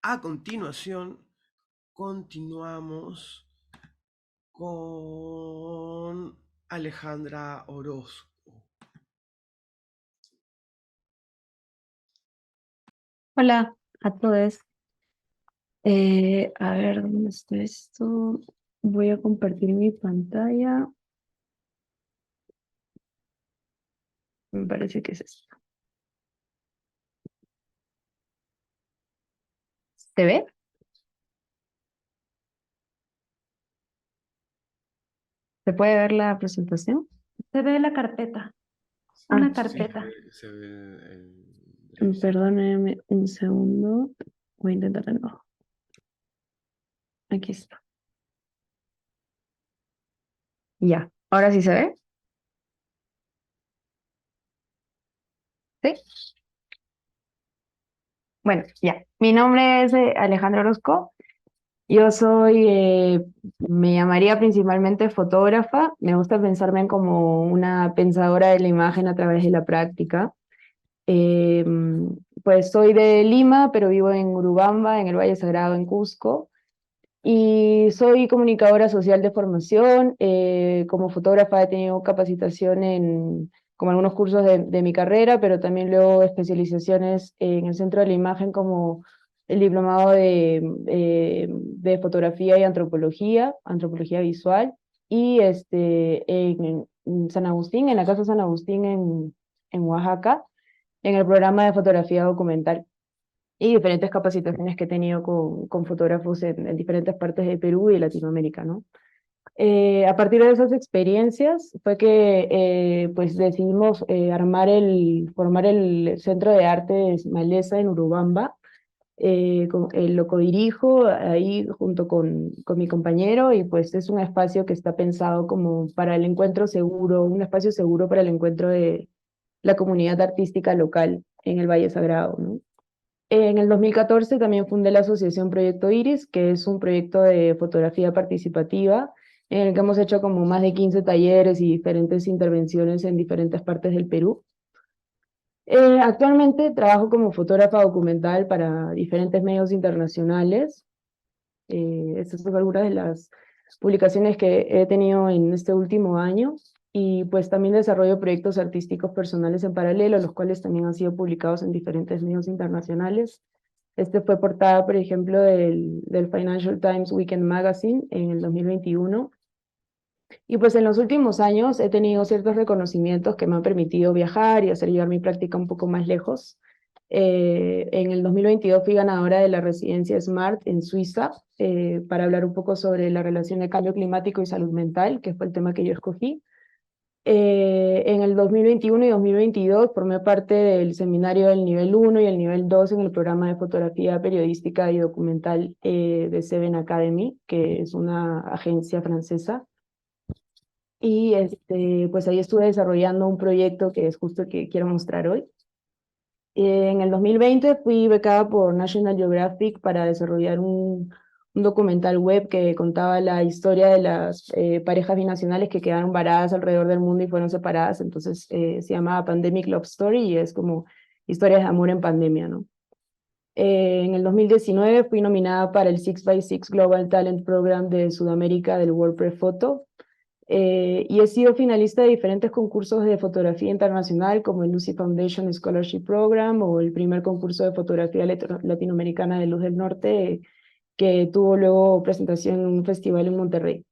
A continuación, continuamos con Alejandra Orozco. Hola a todos. A ver, ¿dónde está esto? Voy a compartir mi pantalla. Me parece que es esto. ¿Se ve? ¿Se puede ver la presentación? Se ve la carpeta, Ah, una carpeta. Se ve perdónenme un segundo. Voy a intentar de nuevo. Aquí está. Ya, ¿ahora sí se ve? ¿Sí? Bueno, ya. Mi nombre es Alejandra Orozco. Yo soy, me llamaría principalmente fotógrafa. Me gusta pensarme como una pensadora de la imagen a través de la práctica. Eh, pues soy de Lima, pero vivo en Urubamba, en el Valle Sagrado, en Cusco. Y soy comunicadora social de formación. Como fotógrafa he tenido capacitación en como algunos cursos de mi carrera, pero también luego especializaciones en el Centro de la Imagen como el diplomado de fotografía y antropología, antropología visual, y en San Agustín, en la Casa San Agustín en Oaxaca, en el programa de fotografía documental y diferentes capacitaciones que he tenido con fotógrafos en diferentes partes de Perú y Latinoamérica, ¿no? A partir de esas experiencias fue que pues decidimos formar el Centro de Artes Maleza en Urubamba. Lo codirijo ahí junto con mi compañero y pues es un espacio que está pensado como para el encuentro seguro, un espacio seguro para el encuentro de la comunidad artística local en el Valle Sagrado, ¿no? En el 2014 también fundé la asociación Proyecto Iris, que es un proyecto de fotografía participativa en el que hemos hecho como más de 15 talleres y diferentes intervenciones en diferentes partes del Perú. Actualmente trabajo como fotógrafa documental para diferentes medios internacionales. Estas son algunas de las publicaciones que he tenido en este último año. Y pues también desarrollo proyectos artísticos personales en paralelo, los cuales también han sido publicados en diferentes medios internacionales. Este fue portada, por ejemplo, del Financial Times Weekend Magazine en el 2021. Y pues en los últimos años he tenido ciertos reconocimientos que me han permitido viajar y hacer llegar mi práctica un poco más lejos. En el 2022 fui ganadora de la residencia SMART en Suiza para hablar un poco sobre la relación de cambio climático y salud mental, que fue el tema que yo escogí. En el 2021 y 2022 formé parte del seminario del nivel 1 y el nivel 2 en el programa de fotografía periodística y documental de Seven Academy, que es una agencia francesa. Y pues ahí estuve desarrollando un proyecto que es justo el que quiero mostrar hoy. En el 2020 fui becada por National Geographic para desarrollar un documental web que contaba la historia de las parejas binacionales que quedaron varadas alrededor del mundo y fueron separadas. Entonces se llamaba Pandemic Love Story y es como historias de amor en pandemia, ¿no? En el 2019 fui nominada para el 6x6 Global Talent Program de Sudamérica del World Press Photo. Y he sido finalista de diferentes concursos de fotografía internacional, como el Lucy Foundation Scholarship Program o el primer concurso de fotografía latinoamericana de Luz del Norte, que tuvo luego presentación en un festival en Monterrey.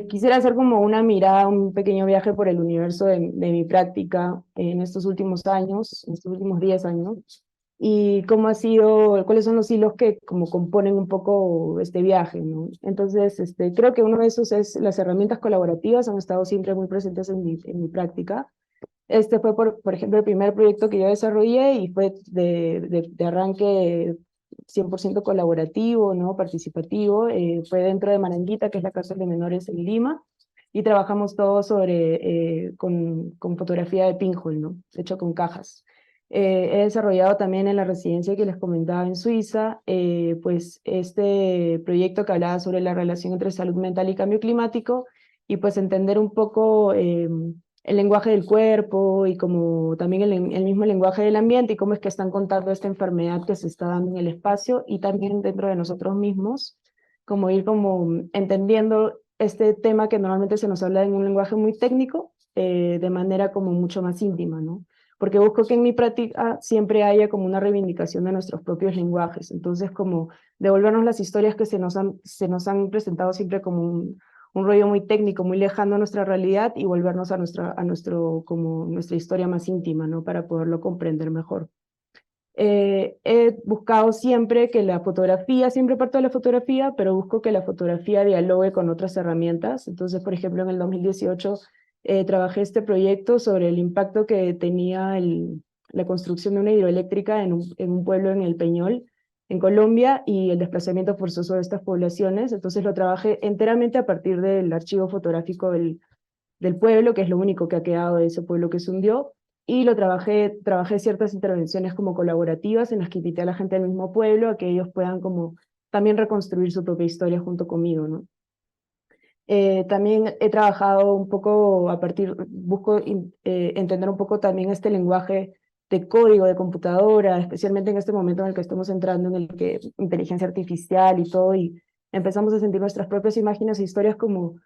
Quisiera hacer como una mirada, un pequeño viaje por el universo de mi práctica en estos últimos años, en estos últimos 10 años, y cómo ha sido, cuáles son los hilos que como componen un poco este viaje, ¿no? Entonces, creo que uno de esos es las herramientas colaborativas, han estado siempre muy presentes en mi práctica. Este fue, por ejemplo, el primer proyecto que yo desarrollé y fue de arranque 100% colaborativo, ¿no? Participativo. Fue dentro de Maranguita, que es la cárcel de menores en Lima, y trabajamos todo con fotografía de pinhole, ¿no? Hecho con cajas. He desarrollado también en la residencia que les comentaba en Suiza, pues este proyecto que hablaba sobre la relación entre salud mental y cambio climático, y pues entender un poco el lenguaje del cuerpo y como también el mismo lenguaje del ambiente y cómo es que están contando esta enfermedad que se está dando en el espacio y también dentro de nosotros mismos, como ir como entendiendo este tema que normalmente se nos habla en un lenguaje muy técnico, de manera como mucho más íntima, ¿no? Porque busco que en mi práctica siempre haya como una reivindicación de nuestros propios lenguajes, entonces como devolvernos las historias que se nos han presentado siempre como un rollo muy técnico, muy lejano a nuestra realidad y volvernos como nuestra historia más íntima, ¿no? Para poderlo comprender mejor. He buscado siempre que la fotografía, siempre parto de la fotografía, pero busco que la fotografía dialogue con otras herramientas. Entonces, por ejemplo, en el 2018 trabajé este proyecto sobre el impacto que tenía la construcción de una hidroeléctrica en un pueblo en el Peñol, en Colombia, y el desplazamiento forzoso de estas poblaciones. Entonces lo trabajé enteramente a partir del archivo fotográfico del pueblo, que es lo único que ha quedado de ese pueblo que se hundió, y trabajé ciertas intervenciones como colaborativas en las que invité a la gente del mismo pueblo a que ellos puedan como también reconstruir su propia historia junto conmigo, ¿no? También he trabajado un poco busco entender un poco también este lenguaje de código de computadora, especialmente en este momento en el que estamos entrando, en el que inteligencia artificial y todo, y empezamos a sentir nuestras propias imágenes e historias como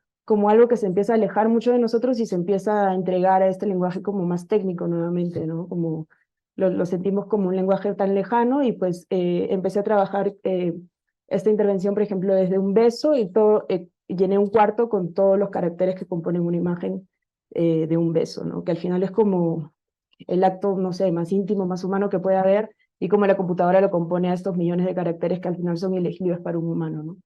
algo que se empieza a alejar mucho de nosotros y se empieza a entregar a este lenguaje como más técnico nuevamente, ¿no? Como lo sentimos como un lenguaje tan lejano y pues empecé a trabajar esta intervención, por ejemplo, desde un beso y todo, llené un cuarto con todos los caracteres que componen una imagen de un beso, ¿no? Que al final es como el acto, no sé, más íntimo, más humano que puede haber, y como la computadora lo compone a estos millones de caracteres que al final son ilegibles para un humano, ¿no?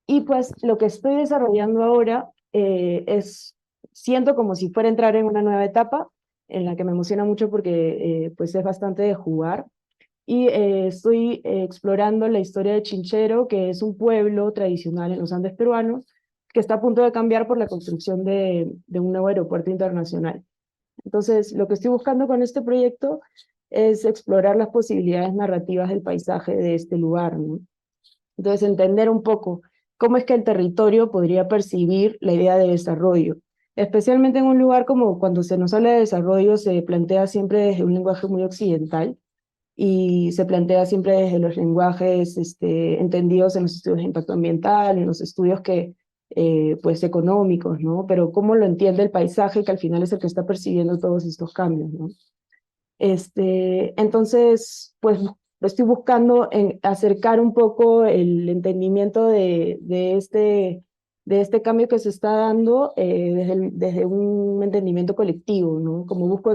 Y pues lo que estoy desarrollando ahora siento como si fuera a entrar en una nueva etapa, en la que me emociona mucho porque pues es bastante de jugar, y estoy explorando la historia de Chinchero, que es un pueblo tradicional en los Andes peruanos, que está a punto de cambiar por la construcción de un nuevo aeropuerto internacional. Entonces, lo que estoy buscando con este proyecto es explorar las posibilidades narrativas del paisaje de este lugar, ¿no? Entonces, entender un poco cómo es que el territorio podría percibir la idea de desarrollo, especialmente en un lugar como cuando se nos habla de desarrollo, se plantea siempre desde un lenguaje muy occidental, y se plantea siempre desde los lenguajes entendidos en los estudios de impacto ambiental, en los estudios pues económicos, ¿no? Pero cómo lo entiende el paisaje, que al final es el que está percibiendo todos estos cambios, ¿no? Entonces, pues estoy buscando acercar un poco el entendimiento de este cambio que se está dando desde un entendimiento colectivo, ¿no? Como busco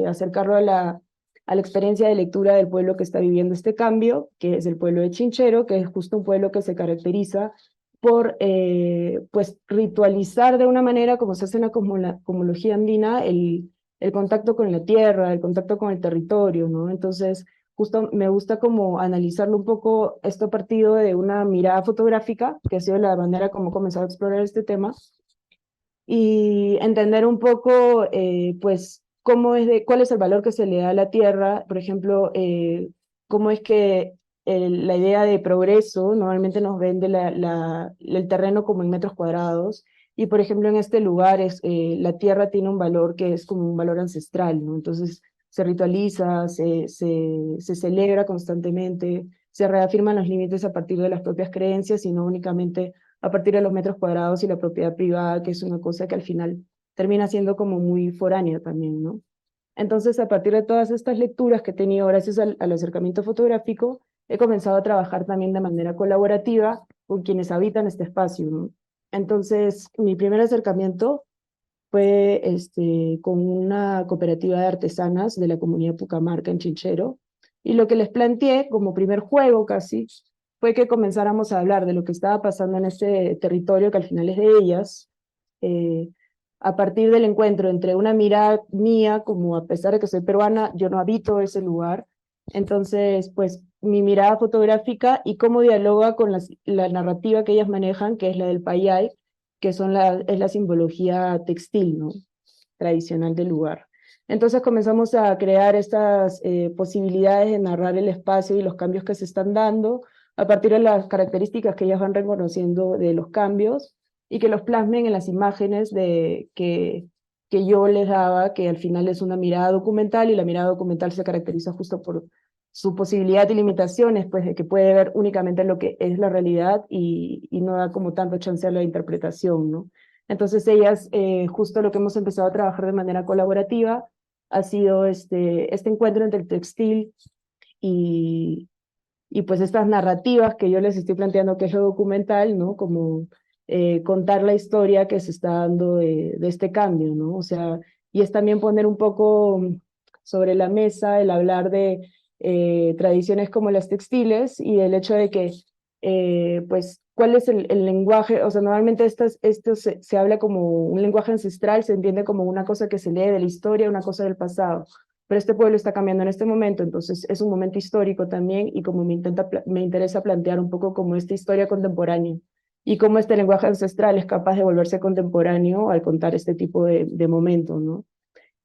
acercarlo a la experiencia de lectura del pueblo que está viviendo este cambio, que es el pueblo de Chinchero, que es justo un pueblo que se caracteriza por pues ritualizar de una manera, como se hace en la cosmología andina, el contacto con la tierra, el contacto con el territorio, ¿no? Entonces, justo me gusta como analizarlo un poco esto a partir de una mirada fotográfica, que ha sido la manera como he comenzado a explorar este tema, y entender un poco, pues, cuál es el valor que se le da a la tierra, por ejemplo, cómo es que la idea de progreso normalmente nos vende el terreno como en metros cuadrados, y por ejemplo en este lugar la tierra tiene un valor que es como un valor ancestral, ¿no? Entonces se ritualiza, se celebra constantemente, se reafirman los límites a partir de las propias creencias y no únicamente a partir de los metros cuadrados y la propiedad privada, que es una cosa que al final termina siendo como muy foránea también, ¿no? Entonces, a partir de todas estas lecturas que he tenido gracias al acercamiento fotográfico, he comenzado a trabajar también de manera colaborativa con quienes habitan este espacio, ¿no? Entonces, mi primer acercamiento fue con una cooperativa de artesanas de la comunidad Pucamarca en Chinchero, y lo que les planteé como primer juego casi fue que comenzáramos a hablar de lo que estaba pasando en ese territorio que al final es de ellas, eh, a partir del encuentro entre una mirada mía, como a pesar de que soy peruana, yo no habito ese lugar, entonces pues mi mirada fotográfica y cómo dialoga con la narrativa que ellas manejan, que es la del payay, que es la simbología textil, ¿no? Tradicional del lugar. Entonces comenzamos a crear estas posibilidades de narrar el espacio y los cambios que se están dando a partir de las características que ellas van reconociendo de los cambios, y que los plasmen en las imágenes que que yo les daba, que al final es una mirada documental, y la mirada documental se caracteriza justo por su posibilidad y limitaciones, pues de que puede ver únicamente lo que es la realidad y no da como tanto chance a la interpretación, ¿no? Entonces ellas, justo lo que hemos empezado a trabajar de manera colaborativa ha sido este encuentro entre el textil y, y pues estas narrativas que yo les estoy planteando, que es lo documental, ¿no? Como contar la historia que se está dando de este cambio, ¿no? O sea, y es también poner un poco sobre la mesa el hablar de tradiciones como las textiles y el hecho de que, pues, ¿cuál es el lenguaje? O sea, normalmente esto se habla como un lenguaje ancestral, se entiende como una cosa que se lee de la historia, una cosa del pasado, pero este pueblo está cambiando en este momento, entonces es un momento histórico también, y como me interesa plantear un poco como esta historia contemporánea y cómo este lenguaje ancestral es capaz de volverse contemporáneo al contar este tipo de momentos, ¿no?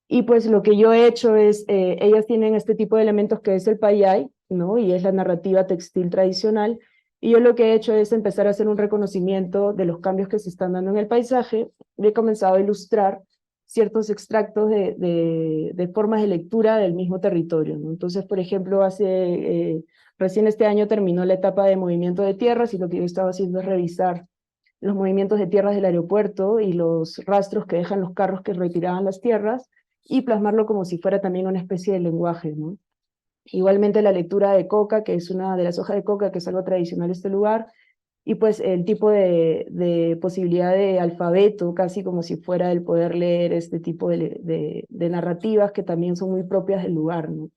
Y pues lo que yo he hecho es, ellas tienen este tipo de elementos que es el payay, ¿no? Y es la narrativa textil tradicional, y yo lo que he hecho es empezar a hacer un reconocimiento de los cambios que se están dando en el paisaje, y he comenzado a ilustrar ciertos extractos de formas de lectura del mismo territorio, ¿no? Entonces, por ejemplo, recién este año terminó la etapa de movimiento de tierras, y lo que yo estaba haciendo es revisar los movimientos de tierras del aeropuerto y los rastros que dejan los carros que retiraban las tierras, y plasmarlo como si fuera también una especie de lenguaje, ¿no? Igualmente la lectura de coca, que es una de las hojas de coca, que es algo tradicional de este lugar, y pues el tipo de posibilidad de alfabeto, casi como si fuera el poder leer este tipo de narrativas que también son muy propias del lugar, ¿no?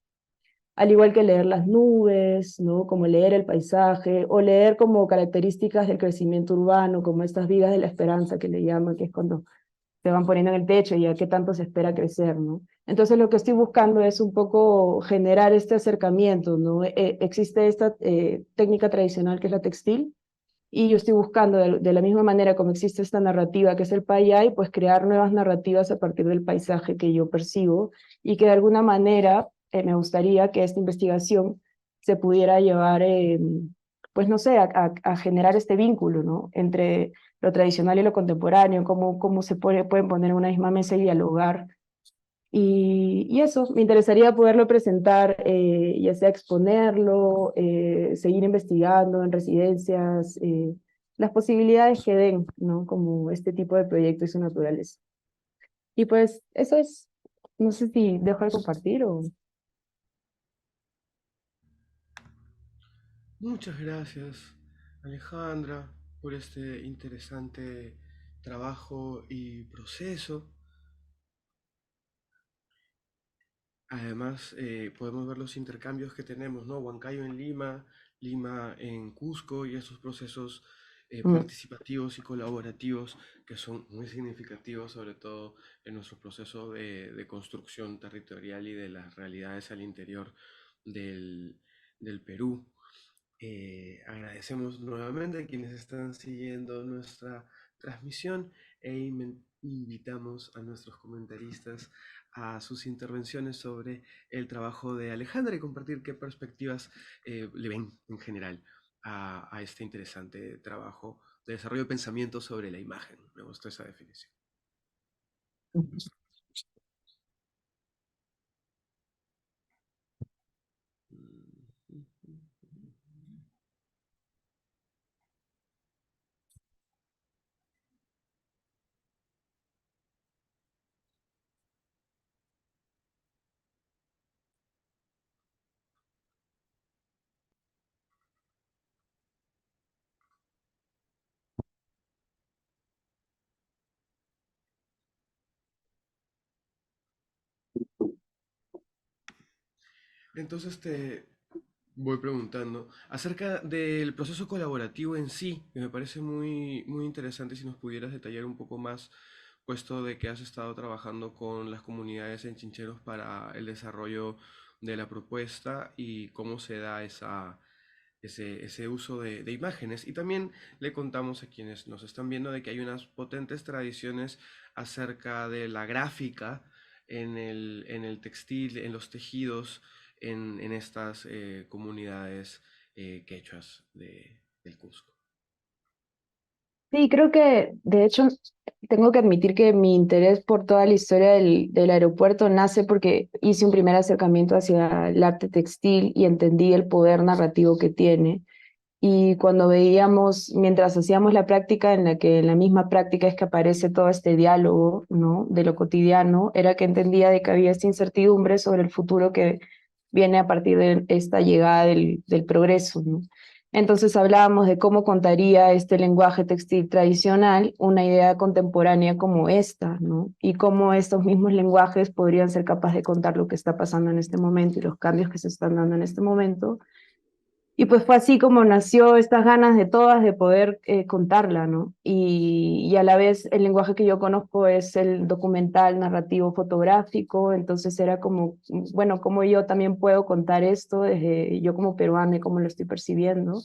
Al igual que leer las nubes, ¿no? Como leer el paisaje, o leer como características del crecimiento urbano, como estas vigas de la esperanza que le llaman, que es cuando se van poniendo en el techo y a qué tanto se espera crecer, ¿no? Entonces lo que estoy buscando es un poco generar este acercamiento, ¿no? Existe esta técnica tradicional que es la textil, y yo estoy buscando de la misma manera como existe esta narrativa que es el payay, pues crear nuevas narrativas a partir del paisaje que yo percibo, y que de alguna manera me gustaría que esta investigación se pudiera llevar, pues no sé, a generar este vínculo, ¿no? Entre lo tradicional y lo contemporáneo, cómo pueden poner en una misma mesa y dialogar. Y eso, me interesaría poderlo presentar, ya sea exponerlo, seguir investigando en residencias, las posibilidades que den, ¿no? Como este tipo de proyecto y su naturaleza. Y pues eso es, no sé si dejo de compartir o... Muchas gracias, Alejandra, por este interesante trabajo y proceso. Además, podemos ver los intercambios que tenemos, ¿no? Huancayo en Lima, Lima en Cusco, y esos procesos Mm. participativos y colaborativos que son muy significativos, sobre todo en nuestro proceso de construcción territorial y de las realidades al interior del, del Perú. Agradecemos nuevamente a quienes están siguiendo nuestra transmisión, e invitamos a nuestros comentaristas a sus intervenciones sobre el trabajo de Alejandra, y compartir qué perspectivas le ven en general a este interesante trabajo de desarrollo de pensamiento sobre la imagen. Me gustó esa definición. Entonces te voy preguntando acerca del proceso colaborativo en sí, que me parece muy, muy interesante. Si nos pudieras detallar un poco más, puesto de que has estado trabajando con las comunidades en Chincheros para el desarrollo de la propuesta, y cómo se da ese uso de imágenes. Y también le contamos a quienes nos están viendo de que hay unas potentes tradiciones acerca de la gráfica en el textil, en los tejidos, en estas comunidades quechuas del Cusco. Sí, creo que de hecho tengo que admitir que mi interés por toda la historia del aeropuerto nace porque hice un primer acercamiento hacia el arte textil y entendí el poder narrativo que tiene. Y cuando veíamos, mientras hacíamos la práctica, en la que en la misma práctica es que aparece todo este diálogo, ¿no? De lo cotidiano, era que entendía de que había esta incertidumbre sobre el futuro que viene a partir de esta llegada del progreso, ¿no? Entonces hablábamos de cómo contaría este lenguaje textil tradicional una idea contemporánea como esta, ¿no? Y cómo estos mismos lenguajes podrían ser capaces de contar lo que está pasando en este momento y los cambios que se están dando en este momento, y pues fue así como nació estas ganas de todas de poder contarla, ¿no? Y a la vez el lenguaje que yo conozco es el documental, narrativo, fotográfico, entonces era como, bueno, cómo yo también puedo contar esto desde yo como peruana y cómo lo estoy percibiendo.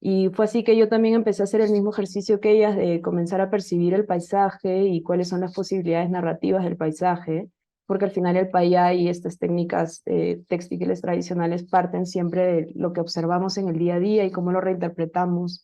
Y fue así que yo también empecé a hacer el mismo ejercicio que ellas de comenzar a percibir el paisaje y cuáles son las posibilidades narrativas del paisaje, porque al final el payá y estas técnicas textiles tradicionales parten siempre de lo que observamos en el día a día y cómo lo reinterpretamos,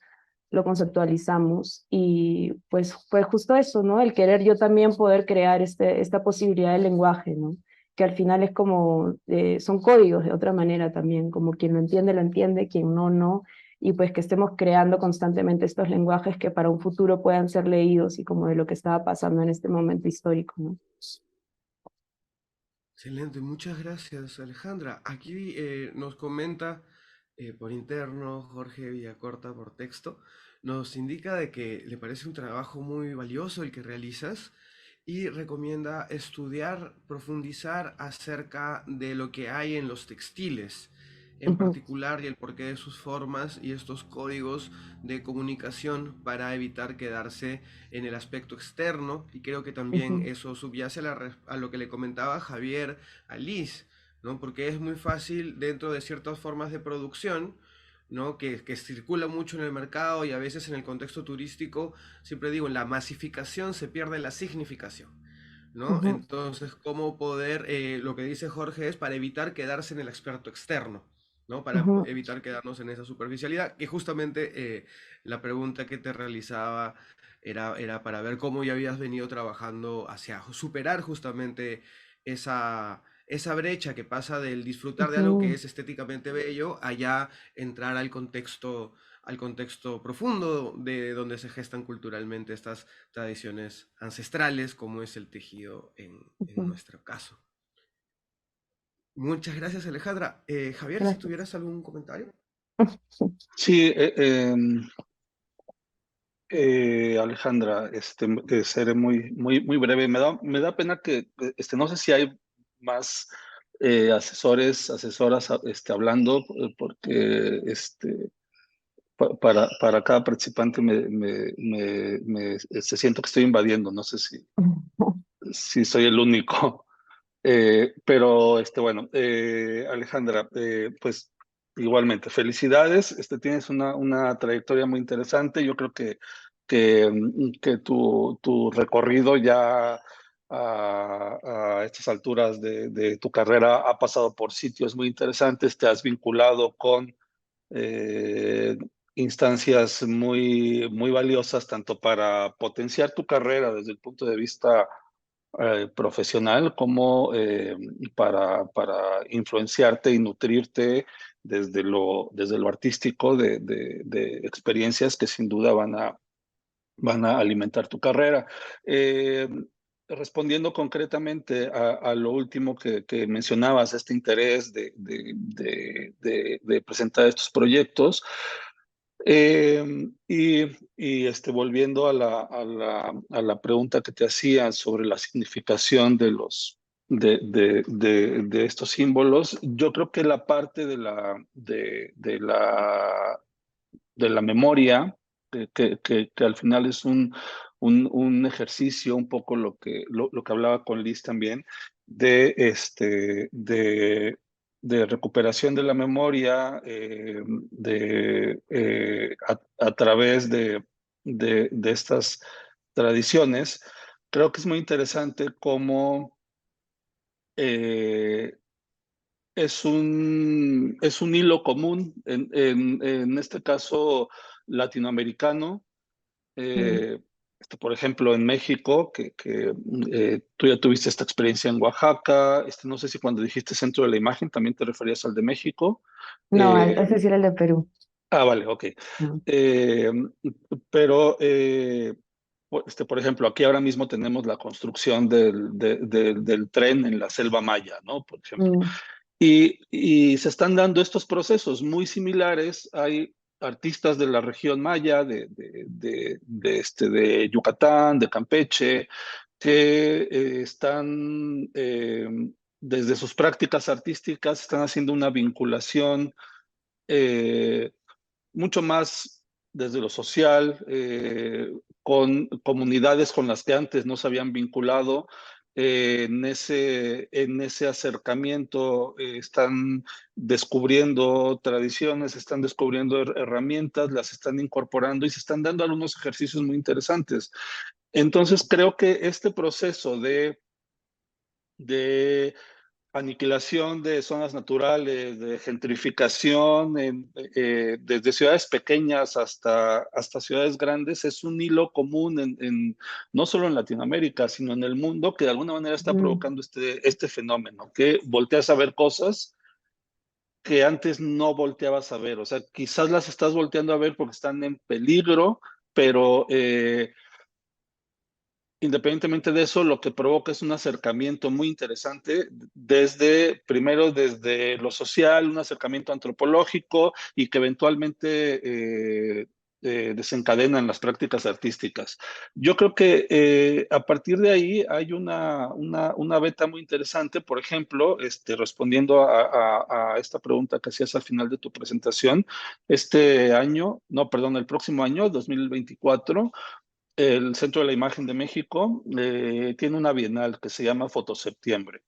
lo conceptualizamos. Y pues fue justo eso, ¿no? El querer yo también poder crear esta posibilidad de lenguaje, ¿no? Que al final es como, son códigos de otra manera también, como quien lo entiende, quien no, no, y pues que estemos creando constantemente estos lenguajes que para un futuro puedan ser leídos y como de lo que estaba pasando en este momento histórico, ¿no? Excelente, muchas gracias Alejandra. Aquí nos comenta por interno Jorge Villacorta por texto, nos indica de que le parece un trabajo muy valioso el que realizas y recomienda estudiar, profundizar acerca de lo que hay en los textiles en Ujú, particular y el porqué de sus formas y estos códigos de comunicación para evitar quedarse en el aspecto externo, y creo que también ujú, eso subyace a lo que le comentaba Javier a Liz, ¿no? Porque es muy fácil dentro de ciertas formas de producción, ¿no? Que circula mucho en el mercado y a veces en el contexto turístico, siempre digo, en la masificación se pierde la significación, ¿no? ujú, Entonces, ¿cómo poder, lo que dice Jorge es para evitar quedarse en el experto externo, ¿no? Para ujú. evitar quedarnos en esa superficialidad, que justamente la pregunta que te realizaba era para ver cómo ya habías venido trabajando hacia superar justamente esa brecha que pasa del disfrutar de algo que Ujú. es estéticamente bello, allá entrar al contexto profundo de donde se gestan culturalmente estas tradiciones ancestrales, como es el tejido en Ujú. nuestro caso. Muchas gracias, Alejandra. Javier, si Gracias. tuvieras algún comentario. Sí, Alejandra, seré muy breve. Me da pena que, no sé si hay más asesores, asesoras, hablando, porque, para cada participante siento que estoy invadiendo. No sé si soy el único. Pero, bueno, Alejandra, pues igualmente, felicidades. Tienes una trayectoria muy interesante. Yo creo que tu recorrido ya a estas alturas de tu carrera ha pasado por sitios muy interesantes. Te has vinculado con eh, instancias muy valiosas, tanto para potenciar tu carrera desde el punto de vista profesional, como para influenciarte y nutrirte desde lo artístico de experiencias que sin duda van a alimentar tu carrera. Eh, Respondiendo concretamente a lo último que mencionabas, este interés de presentar estos proyectos, eh, volviendo a la pregunta que te hacía sobre la significación de estos símbolos, yo creo que la parte de la memoria, que al final es un ejercicio, un poco lo que hablaba con Liz también, de recuperación de la memoria, a través de estas tradiciones. Creo que es muy interesante cómo eh, es un hilo común, en este caso latinoamericano, Mm. Por ejemplo, en México, tú ya tuviste esta experiencia en Oaxaca, no sé si cuando dijiste centro de la imagen también te referías al de México. No, Eh, ese sí era el de Perú. vale, ok. No. Eh, pero, por ejemplo, aquí ahora mismo tenemos la construcción del tren en la selva maya, ¿no? Por ejemplo. Mm, Y se están dando estos procesos muy similares. Hay artistas de la región maya, de Yucatán, de Campeche, que están, desde sus prácticas artísticas, están haciendo una vinculación eh, mucho más desde lo social, con comunidades con las que antes no se habían vinculado. En ese acercamiento están descubriendo tradiciones, están descubriendo herramientas, las están incorporando y se están dando algunos ejercicios muy interesantes. Entonces, creo que este proceso de aniquilación de zonas naturales, de gentrificación, desde ciudades pequeñas hasta ciudades grandes, es un hilo común no solo en Latinoamérica, sino en el mundo, que de alguna manera está mm, provocando este fenómeno, que volteas a ver cosas que antes no volteabas a ver. O sea, quizás las estás volteando a ver porque están en peligro, pero independientemente de eso, lo que provoca es un acercamiento muy interesante primero desde lo social, un acercamiento antropológico y que eventualmente desencadena en las prácticas artísticas. Yo creo que a partir de ahí hay una beta muy interesante. Por ejemplo, respondiendo a esta pregunta que hacías al final de tu presentación, este año, no, perdón, el próximo año, 2024, el Centro de la Imagen de México tiene una bienal que se llama Fotoseptiembre.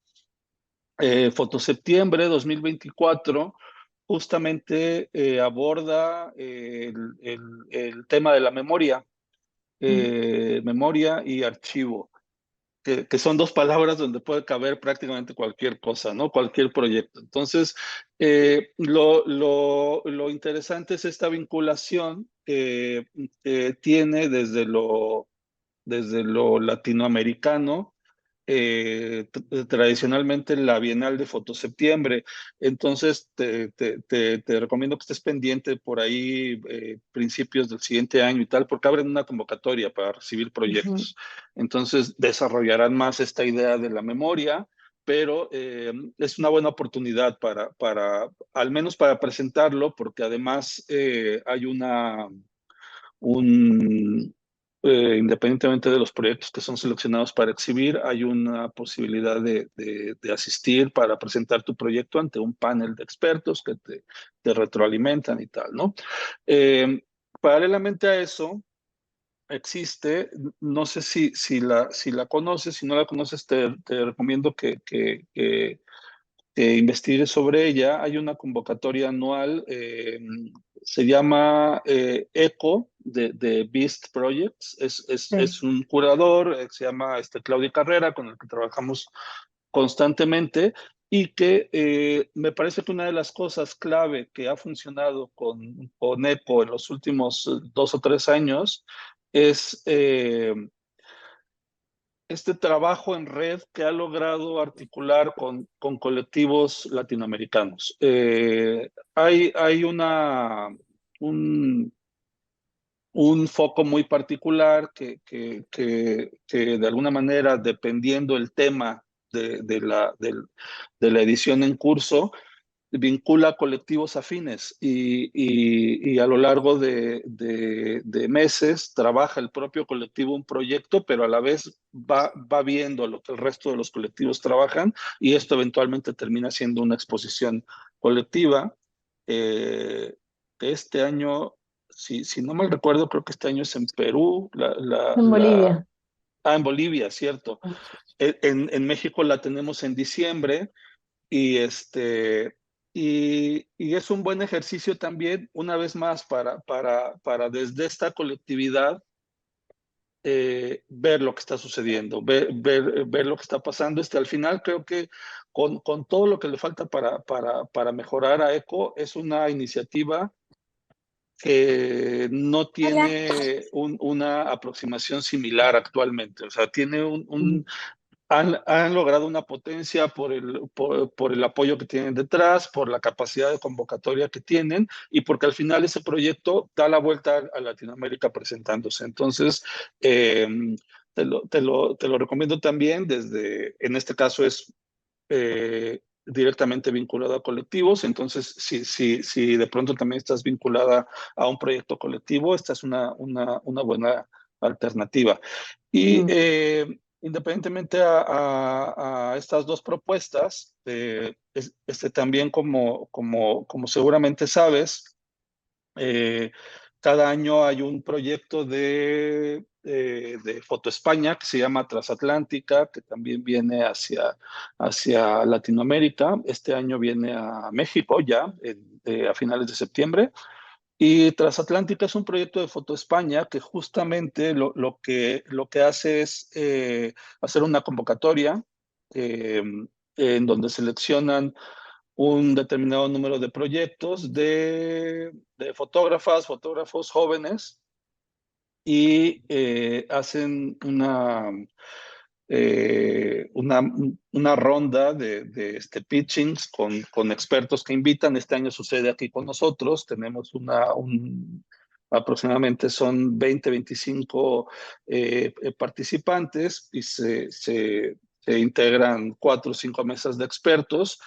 Fotoseptiembre 2024 justamente aborda el tema de la mm, memoria y archivo, que son dos palabras donde puede caber prácticamente cualquier cosa, ¿no? Cualquier proyecto. Entonces, lo interesante es esta vinculación que tiene desde lo latinoamericano, tradicionalmente la Bienal de Fotoseptiembre. Entonces, te recomiendo que estés pendiente por ahí, principios del siguiente año y tal, porque abren una convocatoria para recibir ujú, proyectos. Entonces, desarrollarán más esta idea de la memoria, pero es una buena oportunidad al menos para presentarlo, porque además hay un, independientemente de los proyectos que son seleccionados para exhibir, hay una posibilidad de asistir para presentar tu proyecto ante un panel de expertos que te retroalimentan y tal, ¿no? Eh, Paralelamente a eso, existe, no sé si la conoces, si no la conoces, te recomiendo que investigues sobre ella. Hay una convocatoria anual, se llama ECO de Beast Projects. sí, Es un curador, se llama Claudio Carrera, con el que trabajamos constantemente y que me parece que una de las cosas clave que ha funcionado con ECO en los últimos 2 o 3 años es este trabajo en red que ha logrado articular con colectivos latinoamericanos. Hay un, un foco muy particular que de alguna manera, dependiendo el tema de la edición en curso, vincula colectivos afines y a lo largo de meses trabaja el propio colectivo un proyecto, pero a la vez va viendo lo que el resto de los colectivos trabajan y esto eventualmente termina siendo una exposición colectiva. Eh, este año, si no mal recuerdo, creo que este año es en Perú, en Bolivia. en Bolivia, cierto. En México la tenemos en diciembre y y es un buen ejercicio también, una vez más, para desde esta colectividad ver lo que está sucediendo, ver lo que está pasando. Al final creo que con todo lo que le falta para mejorar a ECO, es una iniciativa que no tiene una aproximación similar actualmente. O sea, tiene han logrado una potencia por el apoyo que tienen detrás, por la capacidad de convocatoria que tienen y porque al final ese proyecto da la vuelta a Latinoamérica presentándose. Entonces, eh, te lo recomiendo también en este caso es directamente vinculado a colectivos. Entonces, si de pronto también estás vinculada a un proyecto colectivo, esta es una buena alternativa. Y Mm, independientemente a estas dos propuestas, también como seguramente sabes, eh, cada año hay un proyecto de Foto España que se llama Transatlántica, que también viene hacia Latinoamérica. Este año viene a México ya, a finales de septiembre. Y Transatlántica es un proyecto de Foto España que justamente lo que hace es hacer una convocatoria eh, en donde seleccionan un determinado número de proyectos de fotógrafos jóvenes y hacen una, una ronda de pitchings con expertos que invitan. Este año sucede aquí con nosotros. Tenemos aproximadamente son 20, 25 participantes y se integran 4 o 5 mesas de expertos,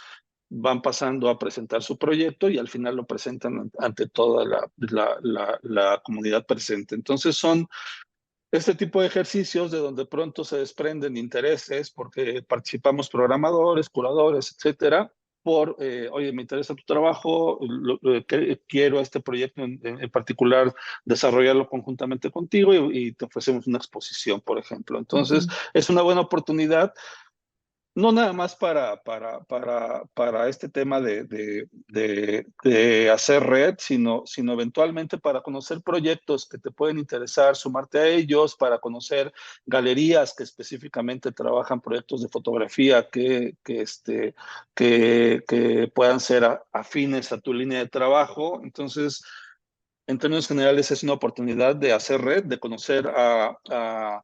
van pasando a presentar su proyecto y al final lo presentan ante toda la comunidad presente. Entonces son este tipo de ejercicios de donde pronto se desprenden intereses porque participamos programadores, curadores, etcétera, oye, me interesa tu trabajo, quiero este proyecto en particular desarrollarlo conjuntamente contigo y te ofrecemos una exposición, por ejemplo. Entonces, ujú. es una buena oportunidad no nada más para este tema de hacer red, sino eventualmente para conocer proyectos que te pueden interesar, sumarte a ellos, para conocer galerías que específicamente trabajan proyectos de fotografía que puedan ser afines a tu línea de trabajo. Entonces, en términos generales, es una oportunidad de hacer red, de conocer a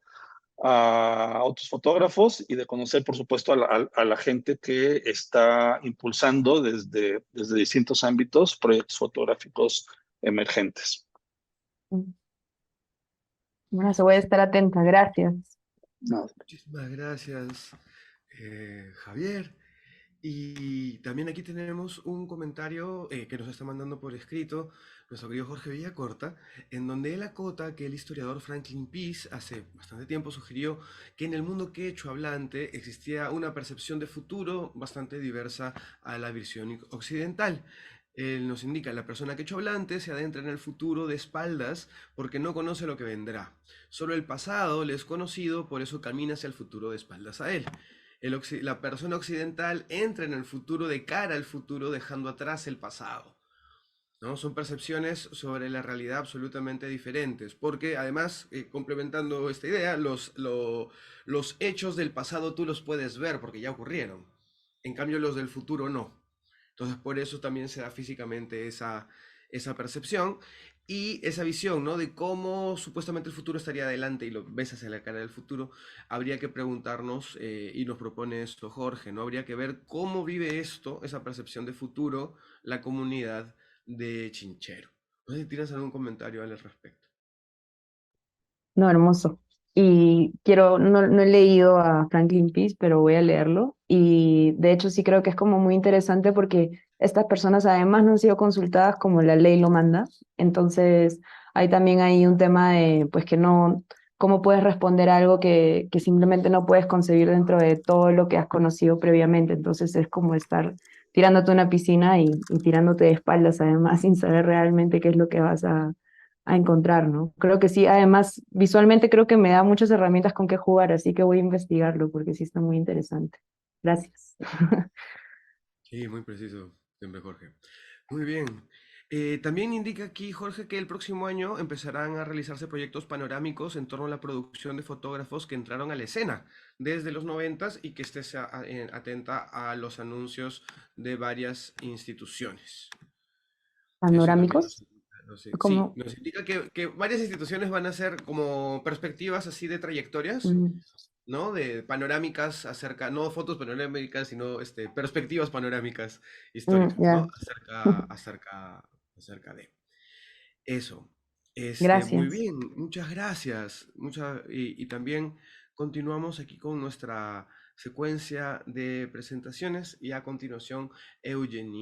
otros fotógrafos y de conocer, por supuesto, a la gente que está impulsando desde distintos ámbitos proyectos fotográficos emergentes. Bueno, se voy a estar atenta, gracias. No, Muchísimas gracias, Javier. Y también aquí tenemos un comentario que nos está mandando por escrito nuestro querido Jorge Villacorta, en donde él acota que el historiador Franklin Pease hace bastante tiempo sugirió que en el mundo quechua hablante existía una percepción de futuro bastante diversa a la visión occidental. Él nos indica, la persona quechua hablante se adentra en el futuro de espaldas porque no conoce lo que vendrá. Solo el pasado le es conocido, por eso camina hacia el futuro de espaldas a él. La persona occidental entra en el futuro de cara al futuro, dejando atrás el pasado. ¿No? Son percepciones sobre la realidad absolutamente diferentes, porque además, complementando esta idea, los hechos del pasado tú los puedes ver porque ya ocurrieron, en cambio los del futuro no. Entonces por eso también se da físicamente esa percepción y esa visión, ¿no? De cómo supuestamente el futuro estaría adelante y lo ves hacia la cara del futuro. Habría que preguntarnos, y nos propone esto Jorge, ¿no? Habría que ver cómo vive esto, esa percepción de futuro, la comunidad de Chinchero. No sé si tienes algún comentario al respecto. No, hermoso. Y no he leído a Franklin Pease, pero voy a leerlo. Y de hecho sí creo que es como muy interesante porque estas personas además no han sido consultadas como la ley lo manda. Entonces hay también ahí un tema de, pues que no, cómo puedes responder a algo que simplemente no puedes concebir dentro de todo lo que has conocido previamente. Entonces es como estar tirándote a una piscina y tirándote de espaldas además sin saber realmente qué es lo que vas a encontrar, ¿no? Creo que sí, además visualmente creo que me da muchas herramientas con qué jugar, así que voy a investigarlo porque sí está muy interesante. Gracias. Sí, muy preciso, siempre Jorge. Muy bien. También indica aquí, Jorge, que el próximo año empezarán a realizarse proyectos panorámicos en torno a la producción de fotógrafos que entraron a la escena desde los noventas y que estés atenta a los anuncios de varias instituciones. Eso también nos Panorámicos. indica. Claro, sí, sí, Como, nos indica que varias instituciones van a hacer como perspectivas así de trayectorias, mm, ¿no? De panorámicas acerca, no fotos panorámicas, sino perspectivas panorámicas históricas, ¿no? ya. Acerca de eso. Muy Gracias. bien, muchas gracias. Y también continuamos aquí con nuestra secuencia de presentaciones y a continuación, Eugenie.